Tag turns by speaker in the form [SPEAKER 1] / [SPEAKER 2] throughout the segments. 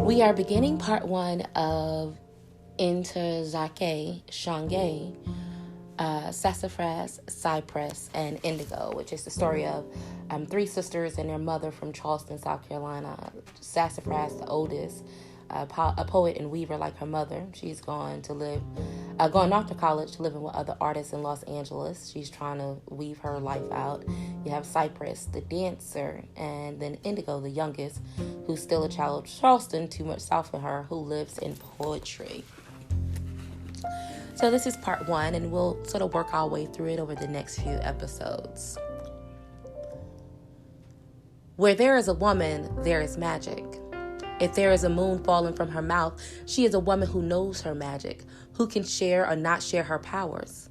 [SPEAKER 1] We are beginning part one of Ntozake, Shange, Sassafrass, Cypress, and Indigo, which is the story of three sisters and their mother from Charleston, South Carolina. Sassafrass, the oldest, a poet and weaver like her mother. She's going off to college, living with other artists in Los Angeles. She's trying to weave her life out. You have Cypress, the dancer, and then Indigo, the youngest, who's still a child of Charleston, too much south of her, who lives in poetry. So this is part one, and we'll sort of work our way through it over the next few episodes. Where there is a woman, there is magic. If there is a moon falling from her mouth, she is a woman who knows her magic, who can share or not share her powers.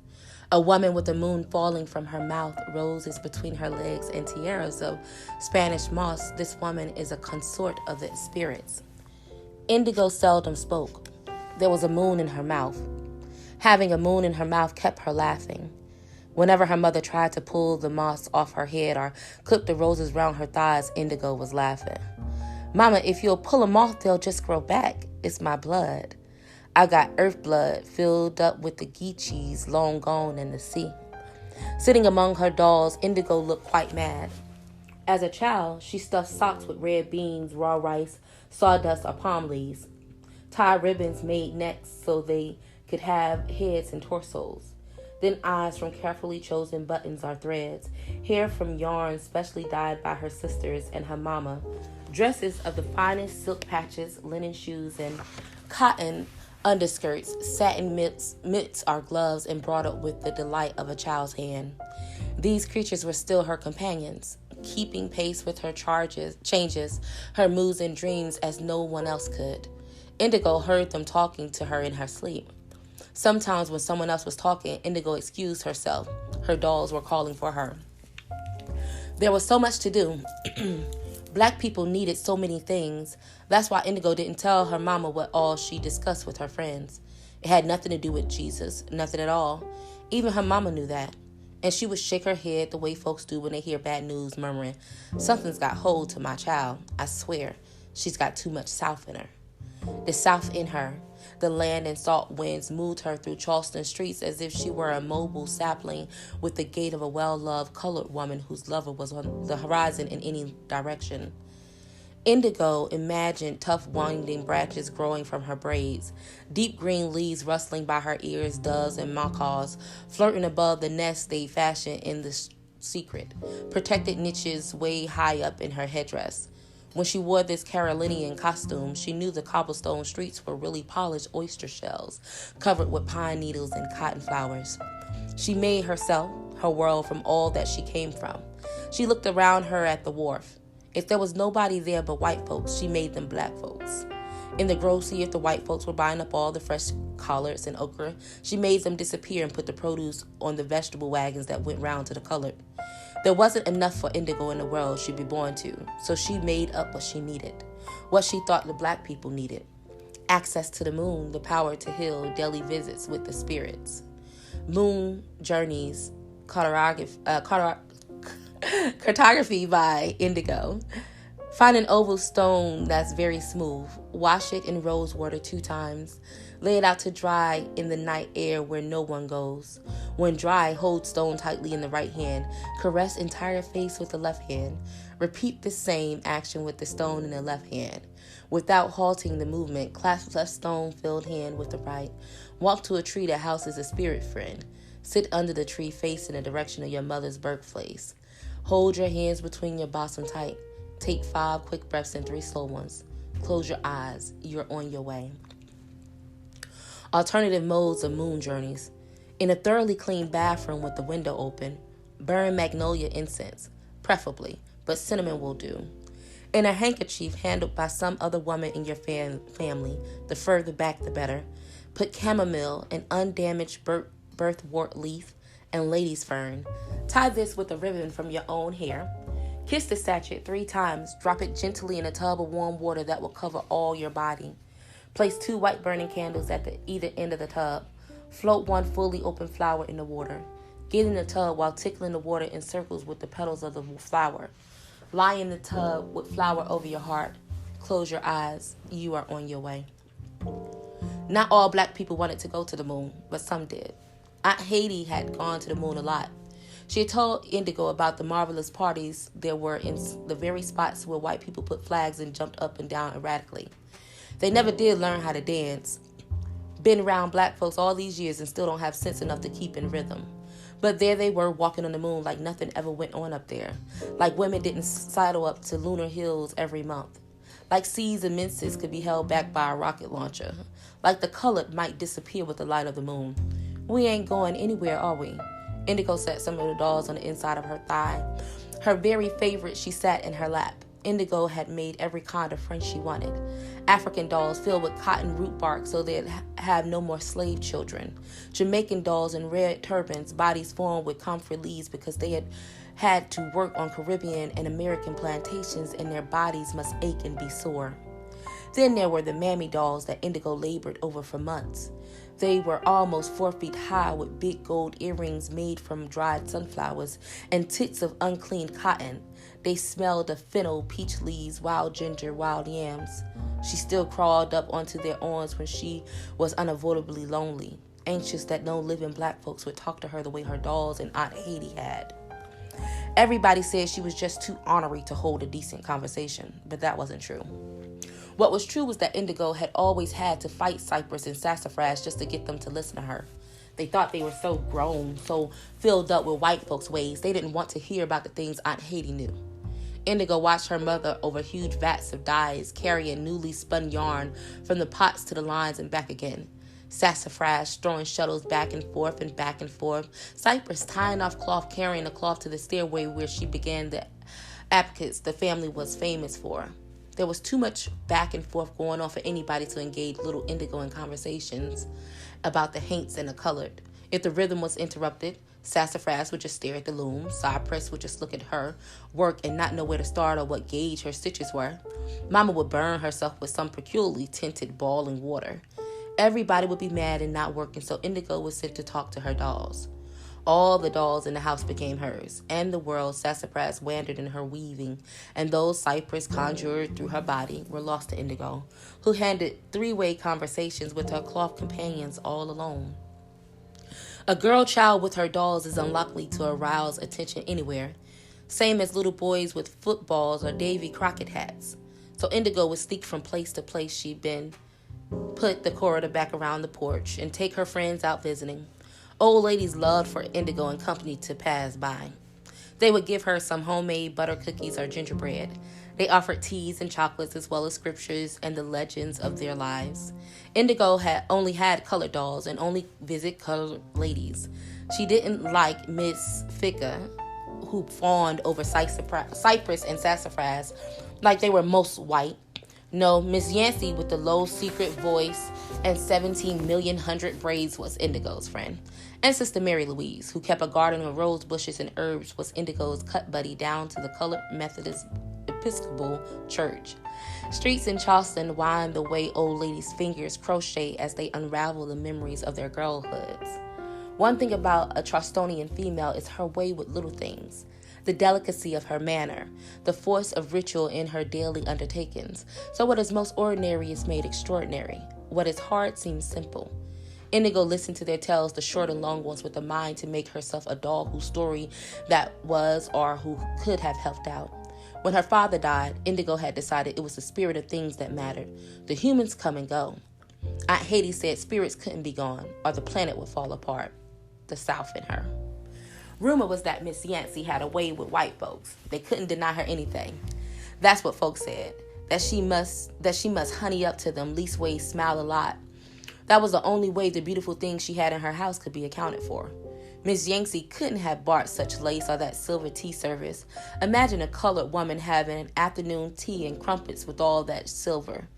[SPEAKER 1] A woman with a moon falling from her mouth, roses between her legs, and tiaras of Spanish moss, this woman is a consort of the spirits. Indigo seldom spoke. There was a moon in her mouth. Having a moon in her mouth kept her laughing. Whenever her mother tried to pull the moss off her head or clip the roses round her thighs, Indigo was laughing. "Mama, if you'll pull them off, they'll just grow back. It's my blood. I got earth blood filled up with the geechees long gone in the sea." Sitting among her dolls, Indigo looked quite mad. As a child, she stuffed socks with red beans, raw rice, sawdust, or palm leaves. Tied ribbons made necks so they could have heads and torsos. Then eyes from carefully chosen buttons or threads. Hair from yarn specially dyed by her sisters and her mama. Dresses of the finest silk patches, linen shoes, and cotton underskirts, satin mitts or gloves embroidered with the delight of a child's hand. These creatures were still her companions, keeping pace with her changes, her moods and dreams as no one else could. Indigo heard them talking to her in her sleep. Sometimes when someone else was talking, Indigo excused herself. Her dolls were calling for her. There was so much to do. Black people needed so many things. That's why Indigo didn't tell her mama what all she discussed with her friends. It had nothing to do with Jesus, nothing at all. Even her mama knew that. And she would shake her head the way folks do when they hear bad news, murmuring, "Something's got hold to my child. I swear, she's got too much South in her." The South in her. The land and salt winds moved her through Charleston streets as if she were a mobile sapling with the gait of a well-loved colored woman whose lover was on the horizon in any direction. Indigo imagined tough winding branches growing from her braids, deep green leaves rustling by her ears, doves and macaws flirting above the nest they fashioned in the secret, protected niches way high up in her headdress. When she wore this Carolinian costume, she knew the cobblestone streets were really polished oyster shells, covered with pine needles and cotton flowers. She made herself, her world, from all that she came from. She looked around her at the wharf. If there was nobody there but white folks, she made them black folks. In the grocery, if the white folks were buying up all the fresh collards and okra, she made them disappear and put the produce on the vegetable wagons that went round to the colored. There wasn't enough for Indigo in the world she'd be born to, so she made up what she needed, what she thought the black people needed. Access to the moon, the power to heal, daily visits with the spirits. Moon journeys, cartography by Indigo. Find an oval stone that's very smooth. Wash it in rose water 2 times. Lay it out to dry in the night air where no one goes. When dry, hold stone tightly in the right hand. Caress entire face with the left hand. Repeat the same action with the stone in the left hand. Without halting the movement, clasp left stone-filled hand with the right. Walk to a tree that houses a spirit friend. Sit under the tree facing the direction of your mother's birthplace. Hold your hands between your bosom tight. Take 5 quick breaths and 3 slow ones. Close your eyes. You're on your way. Alternative modes of moon journeys. In a thoroughly clean bathroom with the window open, burn magnolia incense, preferably, but cinnamon will do. In a handkerchief handled by some other woman in your family, the further back the better, put chamomile, an undamaged birthwort leaf, and lady's fern. Tie this with a ribbon from your own hair. Kiss the sachet 3 times. Drop it gently in a tub of warm water that will cover all your body. Place 2 white burning candles at either end of the tub. Float 1 fully open flower in the water. Get in the tub while tickling the water in circles with the petals of the flower. Lie in the tub with flower over your heart. Close your eyes. You are on your way. Not all black people wanted to go to the moon, but some did. Aunt Haiti had gone to the moon a lot. She had told Indigo about the marvelous parties there were in the very spots where white people put flags and jumped up and down erratically. They never did learn how to dance. Been around black folks all these years and still don't have sense enough to keep in rhythm. But there they were walking on the moon like nothing ever went on up there. Like women didn't sidle up to lunar hills every month. Like seas and minces could be held back by a rocket launcher. Like the color might disappear with the light of the moon. We ain't going anywhere, are we? Indigo sat some of the dolls on the inside of her thigh. Her very favorite, she sat in her lap. Indigo had made every kind of friend she wanted. African dolls filled with cotton root bark so they'd have no more slave children. Jamaican dolls in red turbans, bodies formed with comfrey leaves because they had to work on Caribbean and American plantations and their bodies must ache and be sore. Then there were the mammy dolls that Indigo labored over for months. They were almost 4 feet high with big gold earrings made from dried sunflowers and tits of unclean cotton. They smelled of fennel, peach leaves, wild ginger, wild yams. She still crawled up onto their arms when she was unavoidably lonely, anxious that no living black folks would talk to her the way her dolls and Aunt Haiti had. Everybody said she was just too ornery to hold a decent conversation, but that wasn't true. What was true was that Indigo had always had to fight Cypress and Sassafrass just to get them to listen to her. They thought they were so grown, so filled up with white folks' ways, they didn't want to hear about the things Aunt Haiti knew. Indigo watched her mother over huge vats of dyes, carrying newly spun yarn from the pots to the lines and back again. Sassafrass throwing shuttles back and forth and back and forth. Cypress tying off cloth, carrying the cloth to the stairway where she began the abacus the family was famous for. There was too much back and forth going on for anybody to engage little Indigo in conversations about the haints and the colored. If the rhythm was interrupted, Sassafrass would just stare at the loom. Cypress would just look at her work and not know where to start or what gauge her stitches were. Mama would burn herself with some peculiarly tinted boiling water. Everybody would be mad and not working, so Indigo was sent to talk to her dolls. All the dolls in the house became hers, and the world Sassafrass wandered in her weaving, and those Cypress conjured through her body were lost to Indigo, who handled three-way conversations with her cloth companions all alone. A girl child with her dolls is unlikely to arouse attention anywhere, same as little boys with footballs or Davy Crockett hats. So Indigo would sneak from place to place she'd been, put the corridor back around the porch, and take her friends out visiting. Old ladies loved for Indigo and company to pass by. They would give her some homemade butter cookies or gingerbread. They offered teas and chocolates as well as scriptures and the legends of their lives. Indigo only had colored dolls and only visit colored ladies. She didn't like Miss Ficca, who fawned over Cypress and Sassafrass like they were most white. No, Miss Yancey with the low secret voice and 17 million hundred braids was Indigo's friend. And Sister Mary Louise, who kept a garden of rose bushes and herbs, was Indigo's cut buddy down to the Colored Methodist Episcopal Church. Streets in Charleston wind the way old ladies' fingers crochet as they unravel the memories of their girlhoods. One thing about a Charlestonian female is her way with little things. The delicacy of her manner, the force of ritual in her daily undertakings. So what is most ordinary is made extraordinary. What is hard seems simple. Indigo listened to their tales, the short and long ones, with a mind to make herself a doll whose story that was or who could have helped out. When her father died, Indigo had decided it was the spirit of things that mattered. The humans come and go. Aunt Haiti said spirits couldn't be gone or the planet would fall apart. The South in her. Rumor was that Miss Yancey had a way with white folks. They couldn't deny her anything. That's what folks said. That she must honey up to them, leastways smile a lot. That was the only way the beautiful things she had in her house could be accounted for. Miss Yancey couldn't have bought such lace or that silver tea service. Imagine a colored woman having an afternoon tea and crumpets with all that silver.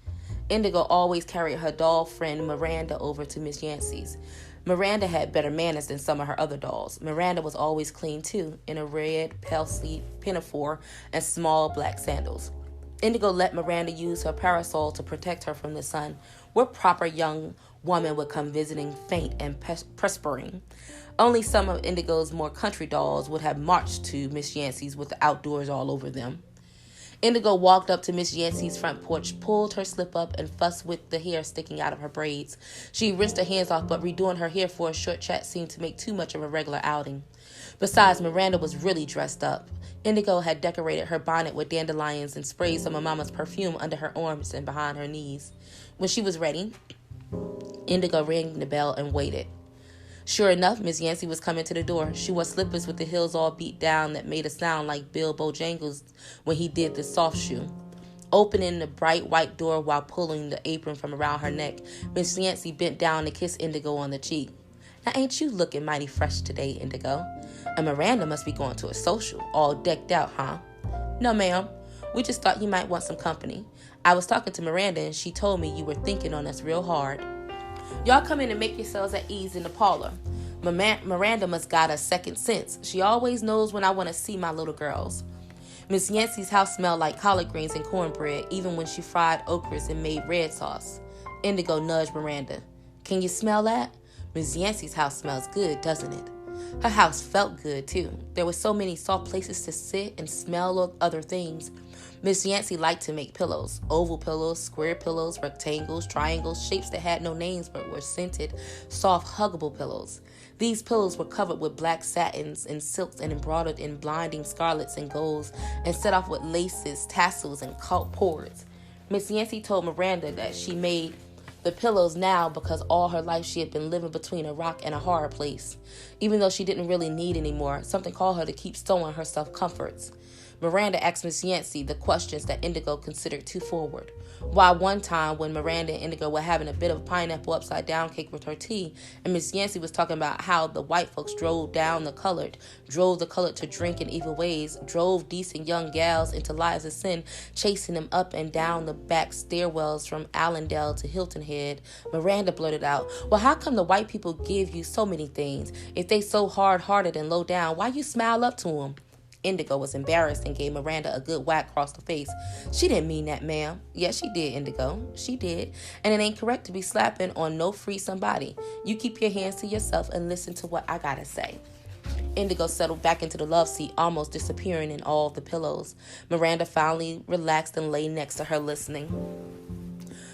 [SPEAKER 1] Indigo always carried her doll friend Miranda over to Miss Yancey's. Miranda had better manners than some of her other dolls. Miranda was always clean too, in a red pale-sleeve pinafore and small black sandals. Indigo let Miranda use her parasol to protect her from the sun. What proper young woman would come visiting faint and perspiring? Only some of Indigo's more country dolls would have marched to Miss Yancey's with the outdoors all over them. Indigo walked up to Miss Yancey's front porch, pulled her slip up, and fussed with the hair sticking out of her braids. She rinsed her hands off, but redoing her hair for a short chat seemed to make too much of a regular outing. Besides, Miranda was really dressed up. Indigo had decorated her bonnet with dandelions and sprayed some of Mama's perfume under her arms and behind her knees. When she was ready, Indigo rang the bell and waited. Sure enough, Miss Yancey was coming to the door. She wore slippers with the heels all beat down that made a sound like Bill Bojangles when he did the soft shoe. Opening the bright white door while pulling the apron from around her neck, Miss Yancey bent down to kiss Indigo on the cheek. Now, ain't you looking mighty fresh today, Indigo? And Miranda must be going to a social, all decked out, huh? No, ma'am. We just thought you might want some company. I was talking to Miranda, and she told me you were thinking on us real hard. Y'all come in and make yourselves at ease in the parlor. Miranda must got a second sense. She always knows when I want to see my little girls. Miss Yancey's house smelled like collard greens and cornbread, even when she fried okras and made red sauce. Indigo nudged Miranda. Can you smell that? Miss Yancey's house smells good, doesn't it? Her house felt good, too. There were so many soft places to sit and smell other things. Miss Yancey liked to make pillows. Oval pillows, square pillows, rectangles, triangles, shapes that had no names but were scented, soft, huggable pillows. These pillows were covered with black satins and silks and embroidered in blinding scarlets and golds and set off with laces, tassels, and cords. Miss Yancey told Miranda that she made the pillows now because all her life she had been living between a rock and a hard place. Even though she didn't really need any more, something called her to keep stowing herself comforts. Miranda asked Miss Yancey the questions that Indigo considered too forward. Why one time when Miranda and Indigo were having a bit of pineapple upside down cake with her tea, and Miss Yancey was talking about how the white folks drove the colored to drink in evil ways, drove decent young gals into lives of sin, chasing them up and down the back stairwells from Allendale to Hilton Head, Miranda blurted out, well, how come the white people give you so many things? If they so hard-hearted and low down, why you smile up to them? Indigo was embarrassed and gave Miranda a good whack across the face. She didn't mean that, ma'am. Yes, she did, Indigo. She did. And it ain't correct to be slapping on no free somebody. You keep your hands to yourself and listen to what I gotta say. Indigo settled back into the love seat, almost disappearing in all the pillows. Miranda finally relaxed and lay next to her listening.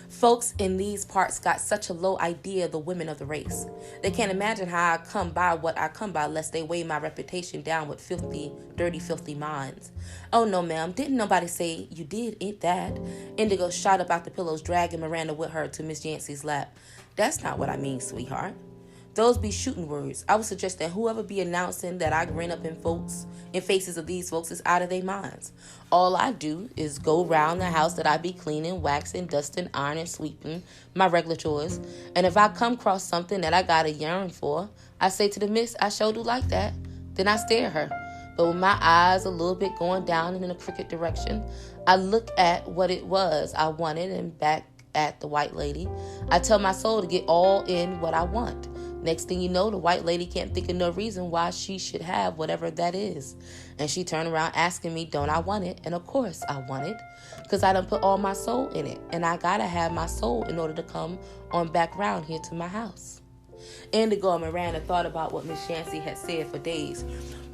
[SPEAKER 1] Folks in these parts got such a low idea of the women of the race. They can't imagine how I come by what I come by lest they weigh my reputation down with filthy minds. Oh, no, ma'am. Didn't nobody say you did it that? Indigo shot up out the pillows, dragging Miranda with her to Miss Yancey's lap. That's not what I mean, sweetheart. Those be shooting words. I would suggest that whoever be announcing that I grin up in faces of these folks is out of their minds. All I do is go round the house that I be cleaning, waxing, dusting, ironing, sweeping, my regular chores. And if I come across something that I got a yearn for, I say to the miss, I sure do like that. Then I stare at her. But with my eyes a little bit going down in a crooked direction, I look at what it was I wanted and back at the white lady. I tell my soul to get all in what I want. Next thing you know, the white lady can't think of no reason why she should have whatever that is. And she turned around asking me, don't I want it? And of course I want it, because I done put all my soul in it. And I gotta have my soul in order to come on back round here to my house. Indigo and Miranda thought about what Miss Yancey had said for days,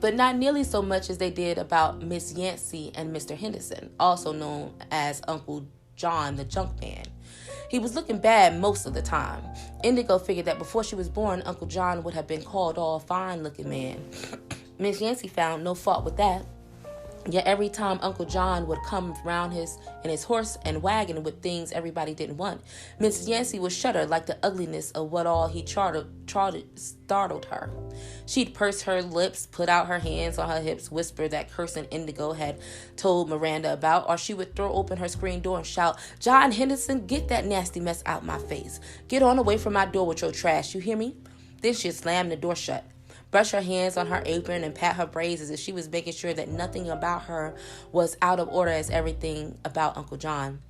[SPEAKER 1] but not nearly so much as they did about Miss Yancey and Mr. Henderson, also known as Uncle John the Junk Man. He was looking bad most of the time. Indigo figured that before she was born, Uncle John would have been called all fine-looking man. Miss Yancey found no fault with that. Yet every time Uncle John would come round his horse and wagon with things everybody didn't want, Miss Yancey would shudder like the ugliness of what all he startled her. She'd purse her lips, put out her hands on her hips, whisper that cursing Indigo had told Miranda about, or she would throw open her screen door and shout, John Henderson, get that nasty mess out my face. Get on away from my door with your trash, you hear me? Then she'd slam the door shut, brush her hands on her apron, and pat her braids as if she was making sure that nothing about her was out of order as everything about Uncle John.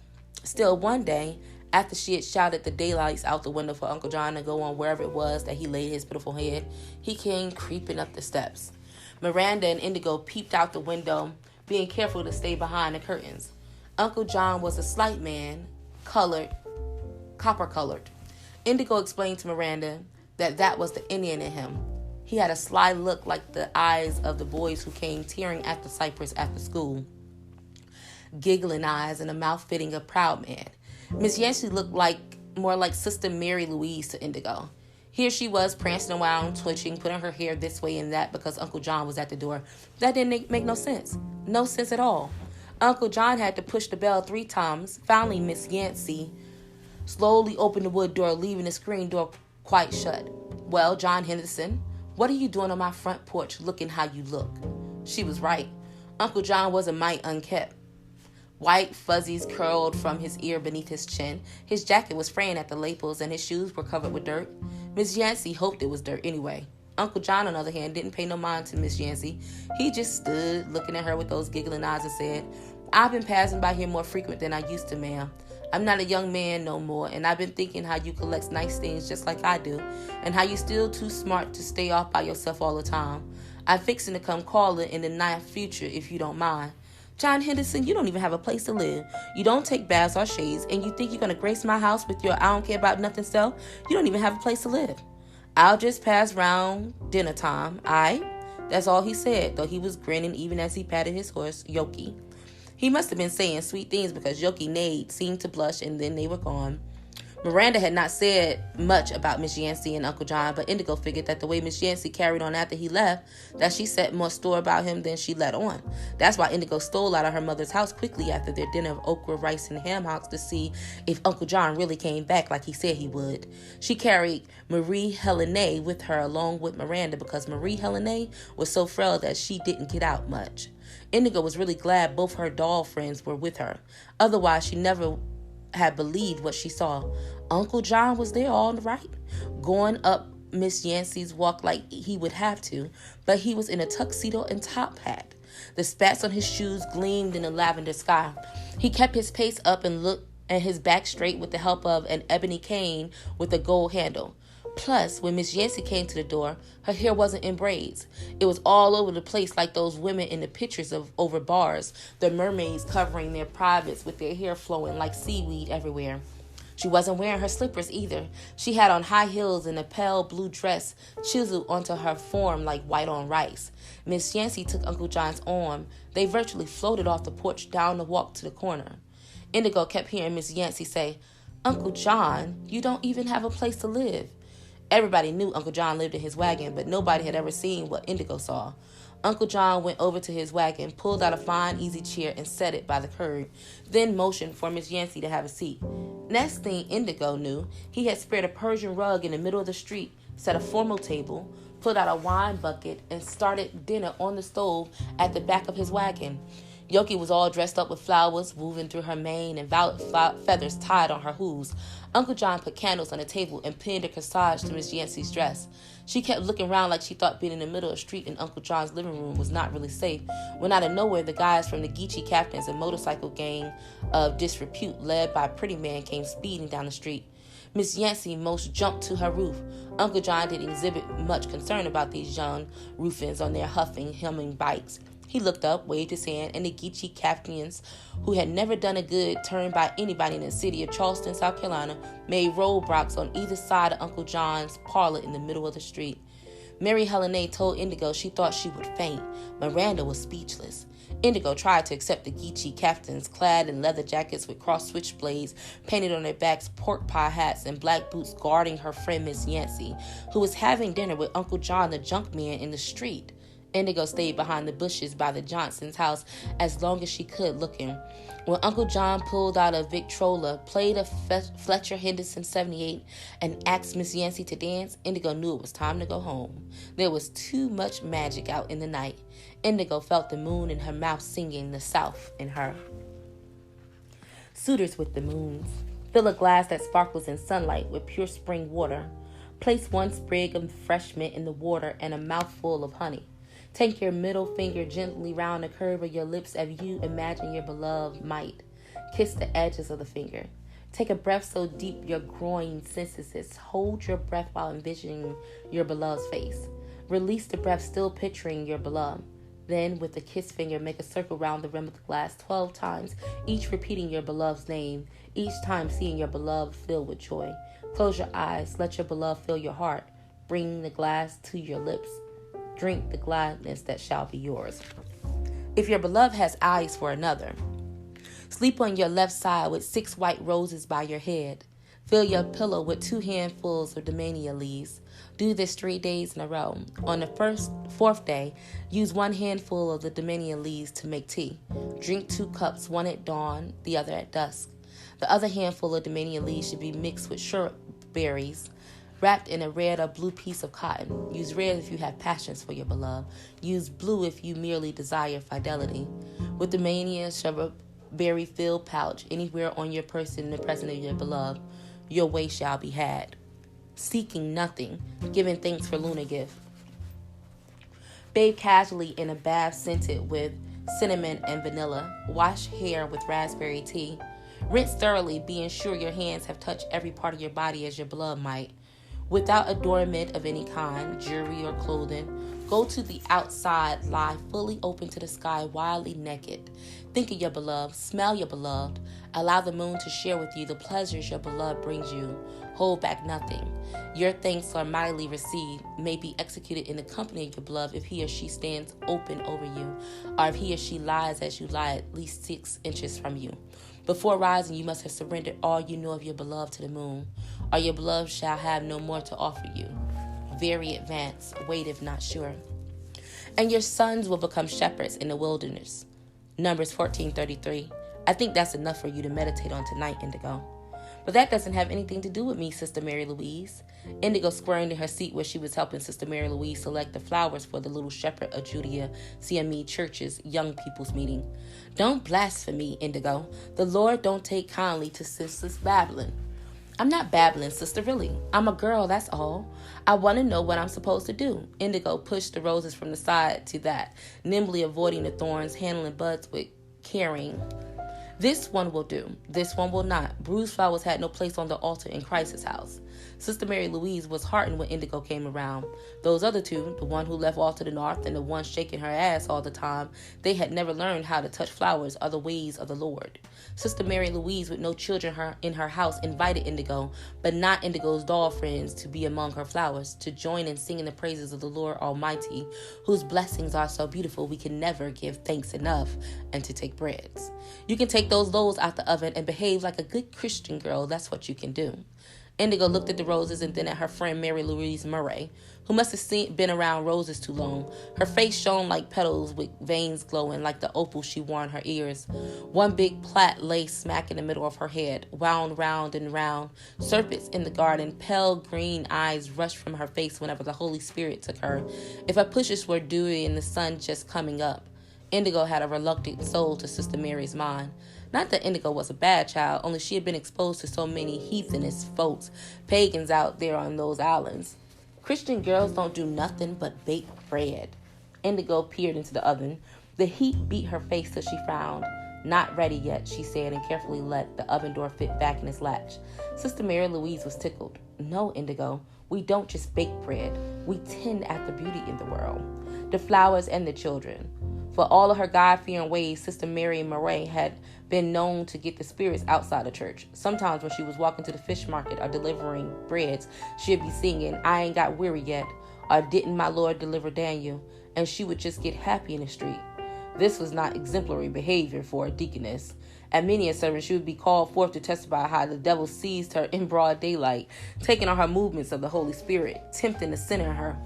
[SPEAKER 1] Still, one day, after she had shouted the daylights out the window for Uncle John to go on wherever it was that he laid his pitiful head, he came creeping up the steps. Miranda and Indigo peeped out the window, being careful to stay behind the curtains. Uncle John was a slight man, copper-colored. Indigo explained to Miranda that was the Indian in him. He had a sly look like the eyes of the boys who came tearing after Cypress after school. giggling eyes, and a mouth fitting a proud man. Miss Yancey looked more like Sister Mary Louise to Indigo. Here she was, prancing around, twitching, putting her hair this way and that because Uncle John was at the door. That didn't make no sense. No sense at all. Uncle John had to push the bell 3 times. Finally, Miss Yancey slowly opened the wood door, leaving the screen door quite shut. "Well, John Henderson, what are you doing on my front porch looking how you look?" She was right. Uncle John was a mite unkempt. White fuzzies curled from his ear beneath his chin. His jacket was fraying at the lapels, and his shoes were covered with dirt. Miss Yancey hoped it was dirt anyway. Uncle John, on the other hand, didn't pay no mind to Miss Yancey. He just stood looking at her with those giggling eyes and said, "I've been passing by here more frequent than I used to, ma'am. I'm not a young man no more, and I've been thinking how you collect nice things just like I do, and how you still too smart to stay off by yourself all the time. I'm fixing to come calling in the nigh future if you don't mind. John Henderson, you don't even have a place to live. You don't take baths or shades, and you think you're going to grace my house with your I don't care about nothing self? You don't even have a place to live. I'll just pass round dinner time, aight?" That's all he said, though he was grinning even as he patted his horse, Yoki. He must have been saying sweet things because Yoki neighed, seemed to blush, and then they were gone. Miranda had not said much about Miss Yancey and Uncle John, but Indigo figured that the way Miss Yancey carried on after he left, that she set more store about him than she let on. That's why Indigo stole out of her mother's house quickly after their dinner of okra, rice, and ham hocks to see if Uncle John really came back like he said he would. She carried Marie Helene with her along with Miranda because Marie Helene was so frail that she didn't get out much. Indigo was really glad both her doll friends were with her. Otherwise, she never had believed what she saw. Uncle John was there all right, going up Miss Yancey's walk like he would have to, but he was in a tuxedo and top hat. The spats on his shoes gleamed in the lavender sky. He kept his pace up and looked at his back straight with the help of an ebony cane with a gold handle. Plus, when Miss Yancey came to the door, her hair wasn't in braids. It was all over the place like those women in the pictures of over bars, the mermaids covering their privates with their hair flowing like seaweed everywhere. She wasn't wearing her slippers either. She had on high heels and a pale blue dress chiseled onto her form like white on rice. Miss Yancey took Uncle John's arm. They virtually floated off the porch down the walk to the corner. Indigo kept hearing Miss Yancey say, "Uncle John, you don't even have a place to live." Everybody knew Uncle John lived in his wagon, but nobody had ever seen what Indigo saw. Uncle John went over to his wagon, pulled out a fine, easy chair, and set it by the curb, then motioned for Miss Yancey to have a seat. Next thing Indigo knew, he had spread a Persian rug in the middle of the street, set a formal table, pulled out a wine bucket, and started dinner on the stove at the back of his wagon. Yoki was all dressed up with flowers woven through her mane and violet feathers tied on her hooves. Uncle John put candles on the table and pinned a corsage to Miss Yancey's dress. She kept looking around like she thought being in the middle of the street in Uncle John's living room was not really safe, when out of nowhere the guys from the Geechee Captains, a motorcycle gang of disrepute led by a pretty man, came speeding down the street. Miss Yancey most jumped to her roof. Uncle John didn't exhibit much concern about these young ruffians on their humming bikes. He looked up, waved his hand, and the Geechee Captains, who had never done a good turn by anybody in the city of Charleston, South Carolina, made roadblocks on either side of Uncle John's parlor in the middle of the street. Mary Helene told Indigo she thought she would faint. Miranda was speechless. Indigo tried to accept the Geechee Captains, clad in leather jackets with cross switchblades painted on their backs, pork pie hats, and black boots, guarding her friend Miss Yancey, who was having dinner with Uncle John the junk man in the street. Indigo stayed behind the bushes by the Johnson's house as long as she could, looking. When Uncle John pulled out a Victrola, played a Fletcher Henderson 78, and asked Miss Yancey to dance, Indigo knew it was time to go home. There was too much magic out in the night. Indigo felt the moon in her mouth singing the South in her. Suitors with the moons. Fill a glass that sparkles in sunlight with pure spring water. Place one sprig of fresh mint in the water and a mouthful of honey. Take your middle finger gently round the curve of your lips as you imagine your beloved might. Kiss the edges of the finger. Take a breath so deep your groin senses. Hold your breath while envisioning your beloved's face. Release the breath, still picturing your beloved. Then, with the kiss finger, make a circle round the rim of the glass 12 times, each repeating your beloved's name, each time seeing your beloved filled with joy. Close your eyes. Let your beloved fill your heart. Bring the glass to your lips. Drink the gladness that shall be yours. If your beloved has eyes for another, Sleep on your left side with 6 white roses by your head. Fill your pillow with 2 handfuls of dahlia leaves. Do this 3 days in a row. On the fourth day, use 1 handful of the dahlia leaves to make tea. Drink 2 cups, one at dawn, the other at dusk. The other handful of dahlia leaves should be mixed with syrup berries, wrapped in a red or blue piece of cotton. Use red if you have passions for your beloved. Use blue if you merely desire fidelity. With the mania syrup berry filled pouch anywhere on your person in the presence of your beloved, your way shall be had. Seeking nothing, giving thanks for lunar gift. Bathe casually in a bath scented with cinnamon and vanilla. Wash hair with raspberry tea. Rinse thoroughly, being sure your hands have touched every part of your body as your beloved might. Without adornment of any kind, jewelry or clothing, go to the outside, lie fully open to the sky, wildly naked. Think of your beloved, smell your beloved. Allow the moon to share with you the pleasures your beloved brings you. Hold back nothing. Your thanks are mightily received, may be executed in the company of your beloved if he or she stands open over you, or if he or she lies as you lie at least 6 inches from you. Before rising, you must have surrendered all you know of your beloved to the moon, or your beloved shall have no more to offer you. Very advanced, wait if not sure. And your sons will become shepherds in the wilderness. Numbers 14:33. I think that's enough for you to meditate on tonight, Indigo. But that doesn't have anything to do with me, Sister Mary Louise. Indigo squirmed in her seat where she was helping Sister Mary Louise select the flowers for the Little Shepherd of Judea CME Church's Young People's Meeting. Don't blaspheme, Indigo. The Lord don't take kindly to senseless babbling. I'm not babbling, sister, really. I'm a girl, that's all. I want to know what I'm supposed to do. Indigo pushed the roses from the side to that, nimbly avoiding the thorns, handling buds with caring. This one will do. This one will not. Bruised flowers had no place on the altar in Christ's house. Sister Mary Louise was heartened when Indigo came around. Those other two, the one who left off to the north and the one shaking her ass all the time, they had never learned how to touch flowers or the ways of the Lord. Sister Mary Louise, with no children in her house, invited Indigo, but not Indigo's doll friends, to be among her flowers, to join in singing the praises of the Lord Almighty, whose blessings are so beautiful we can never give thanks enough, and to take breads. You can take those loaves out the oven and behave like a good Christian girl. That's what you can do. Indigo looked at the roses and then at her friend Mary Louise Murray, who must have been around roses too long. Her face shone like petals with veins glowing like the opals she wore in her ears. One big plait lay smack in the middle of her head, wound round and round. Serpents in the garden, pale green eyes rushed from her face whenever the Holy Spirit took her. If her pushes were dewy and the sun just coming up. Indigo had a reluctant soul to Sister Mary's mind. Not that Indigo was a bad child, only she had been exposed to so many heathenish folks, pagans out there on those islands. Christian girls don't do nothing but bake bread. Indigo peered into the oven. The heat beat her face till she frowned. Not ready yet, she said, and carefully let the oven door fit back in its latch. Sister Mary Louise was tickled. No, Indigo, we don't just bake bread. We tend at the beauty in the world, the flowers and the children. For all of her God-fearing ways, Sister Mary Murray had been known to get the spirits outside the church. Sometimes when she was walking to the fish market or delivering breads, she'd be singing, I ain't got weary yet, or didn't my Lord deliver Daniel? And she would just get happy in the street. This was not exemplary behavior for a deaconess. At many a service, she would be called forth to testify how the devil seized her in broad daylight, taking on her movements of the Holy Spirit, tempting the sin in her.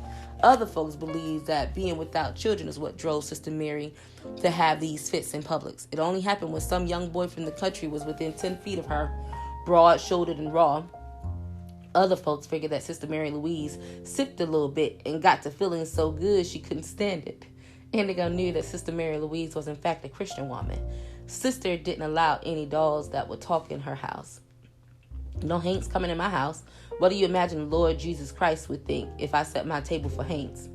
[SPEAKER 1] Other folks believe that being without children is what drove Sister Mary to have these fits in public. It only happened when some young boy from the country was within 10 feet of her, broad-shouldered and raw. Other folks figured that Sister Mary Louise sipped a little bit and got to feeling so good she couldn't stand it. Indigo knew that Sister Mary Louise was in fact a Christian woman. Sister didn't allow any dolls that would talk in her house. No haints coming in my house. What do you imagine the Lord Jesus Christ would think if I set my table for haints?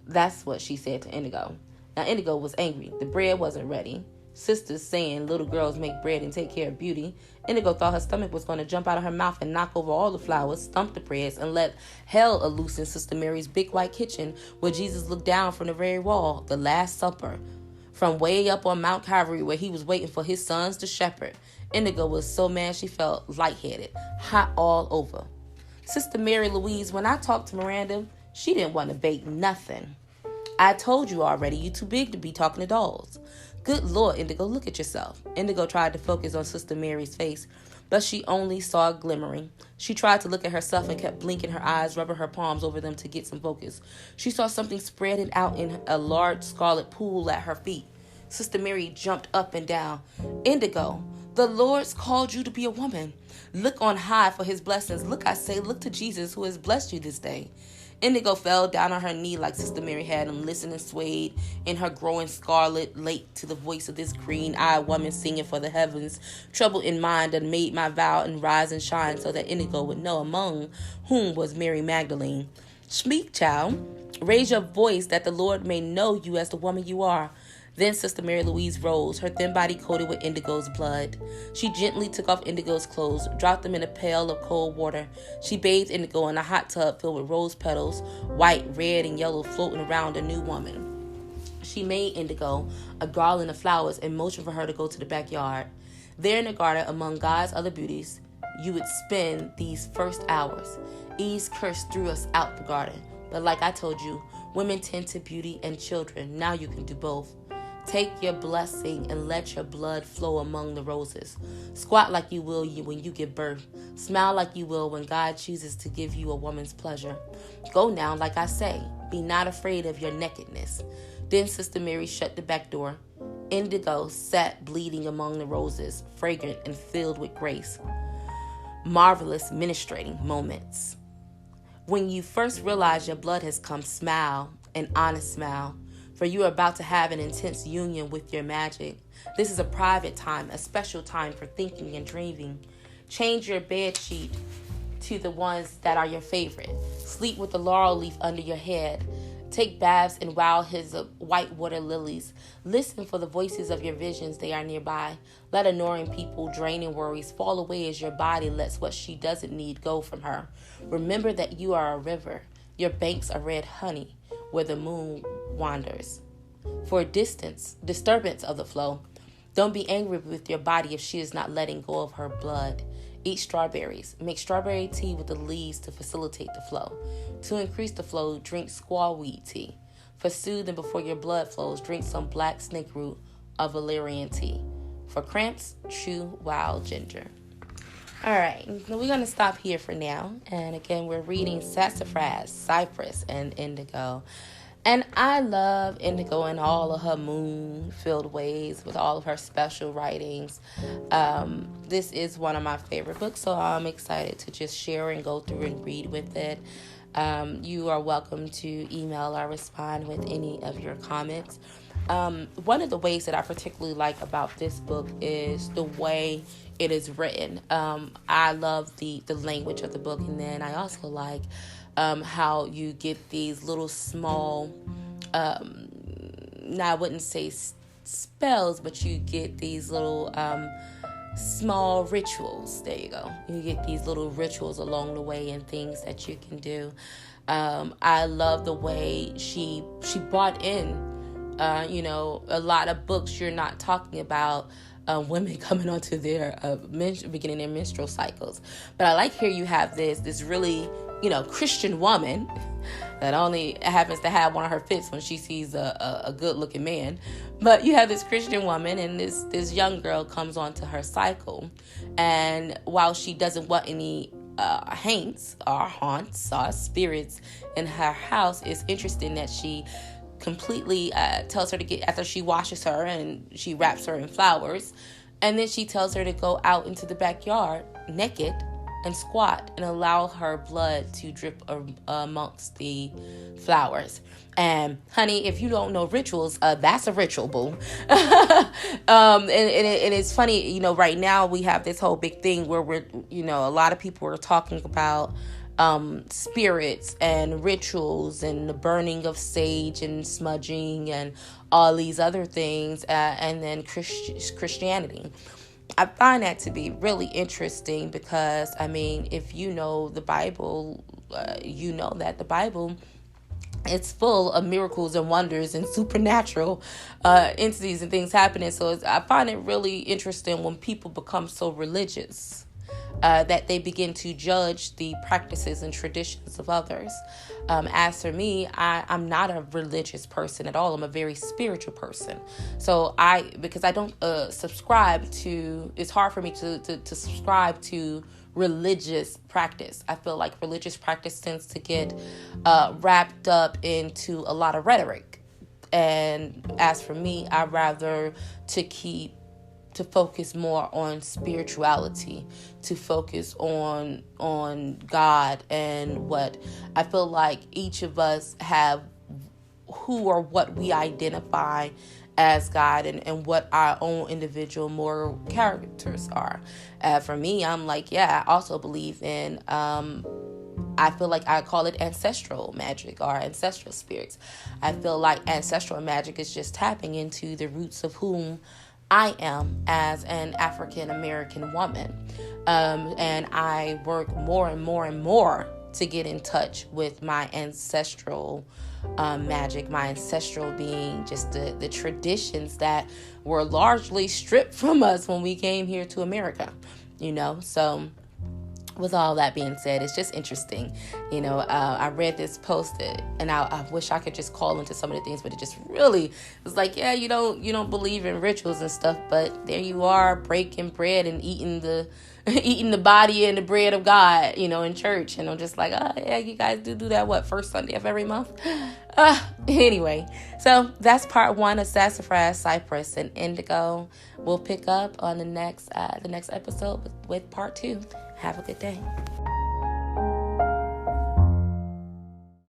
[SPEAKER 1] That's what she said to Indigo. Now, Indigo was angry. The bread wasn't ready. Sisters saying little girls make bread and take care of beauty. Indigo thought her stomach was going to jump out of her mouth and knock over all the flowers, stump the breads, and let hell loose in Sister Mary's big white kitchen where Jesus looked down from the very wall, the Last Supper, from way up on Mount Calvary where he was waiting for his sons to shepherd. Indigo was so mad she felt lightheaded, hot all over. Sister Mary Louise, when I talked to Miranda, she didn't want to bake nothing. I told you already, you too big to be talking to dolls. Good Lord, Indigo, look at yourself. Indigo tried to focus on Sister Mary's face, but she only saw a glimmering. She tried to look at herself and kept blinking her eyes, rubbing her palms over them to get some focus. She saw something spreading out in a large scarlet pool at her feet. Sister Mary jumped up and down. Indigo, the Lord's called you to be a woman. Look on high for his blessings. Look, I say, look to Jesus who has blessed you this day. Indigo fell down on her knee like Sister Mary had and listened and swayed in her growing scarlet late to the voice of this green-eyed woman singing for the heavens. Trouble in mind and made my vow and rise and shine so that Indigo would know among whom was Mary Magdalene. Speak, child. Raise your voice that the Lord may know you as the woman you are. Then Sister Mary Louise rose, her thin body coated with Indigo's blood. She gently took off Indigo's clothes, dropped them in a pail of cold water. She bathed Indigo in a hot tub filled with rose petals, white, red, and yellow, floating around a new woman. She made Indigo a garland of flowers and motioned for her to go to the backyard. There in the garden, among God's other beauties, you would spend these first hours. Eve's curse threw us out the garden. But like I told you, women tend to beauty and children. Now you can do both. Take your blessing and let your blood flow among the roses. Squat like you will when you give birth. Smile like you will when God chooses to give you a woman's pleasure. Go now, like I say. Be not afraid of your nakedness. Then Sister Mary shut the back door. Indigo sat bleeding among the roses, fragrant and filled with grace. Marvelous ministrating moments. When you first realize your blood has come, smile, an honest smile. For you are about to have an intense union with your magic. This is a private time, a special time for thinking and dreaming. Change your bed sheet to the ones that are your favorite. Sleep with the laurel leaf under your head. Take baths in wild hills of white water lilies. Listen for the voices of your visions, they are nearby. Let annoying people, draining worries fall away as your body lets what she doesn't need go from her. Remember that you are a river. Your banks are red honey where the moon wanders. For disturbance of the flow. Don't be angry with your body if she is not letting go of her blood. Eat strawberries. Make strawberry tea with the leaves to facilitate the flow. To increase the flow, drink squawweed tea. For soothing before your blood flows, drink some black snake root or valerian tea. For cramps, chew wild ginger. All right, we're going to stop here for now. And again, we're reading Sassafrass, Cypress, and Indigo. And I love Indigo in all of her moon-filled ways with all of her special writings. This is one of my favorite books, so I'm excited to just share and go through and read with it. You are welcome to email or respond with any of your comments. One of the ways that I particularly like about this book is the way it is written. I love the language of the book, and then I also like how you get these little small, now I wouldn't say spells, but you get these little small rituals. There you go. You get these little rituals along the way and things that you can do. I love the way she brought in, a lot of books you're not talking about women coming onto their beginning their menstrual cycles. But I like here you have this really, Christian woman that only happens to have one of her fits when she sees a good-looking man. But you have this Christian woman, and this young girl comes onto her cycle. And while she doesn't want any haunts or spirits in her house, it's interesting that she completely tells her to get, after she washes her and she wraps her in flowers, and then she tells her to go out into the backyard naked and squat and allow her blood to drip amongst the flowers. And honey, if you don't know rituals, that's a ritual, boo. And it's funny, right now we have this whole big thing where we're, a lot of people are talking about spirits and rituals and the burning of sage and smudging and all these other things, and then Christianity. I find that to be really interesting because, if you know the Bible, you know that the Bible, it's full of miracles and wonders and supernatural entities and things happening. So I find it really interesting when people become so religious. that they begin to judge the practices and traditions of others. As for me, I'm not a religious person at all. I'm a very spiritual person. So because I don't subscribe to, it's hard for me to subscribe to religious practice. I feel like religious practice tends to get wrapped up into a lot of rhetoric. And as for me, I'd rather to focus more on spirituality, to focus on God, and what I feel like each of us have, who or what we identify as God, and what our own individual moral characters are. For me, I'm like, I also believe in, I feel like I call it ancestral magic or ancestral spirits. I feel like ancestral magic is just tapping into the roots of whom I am as an African American woman. And I work more and more and more to get in touch with my ancestral magic, my ancestral being just the traditions that were largely stripped from us when we came here to America, So with all that being said, it's just interesting. I read this post and I wish I could just call into some of the things, but it just really was like, you don't believe in rituals and stuff, but there you are breaking bread and eating the body and the bread of God, in church. And I'm just like, you guys do that, first Sunday of every month? Anyway, so that's part 1 of Sassafrass, Cypress, and Indigo. We'll pick up on the next episode with part 2. Have a good day.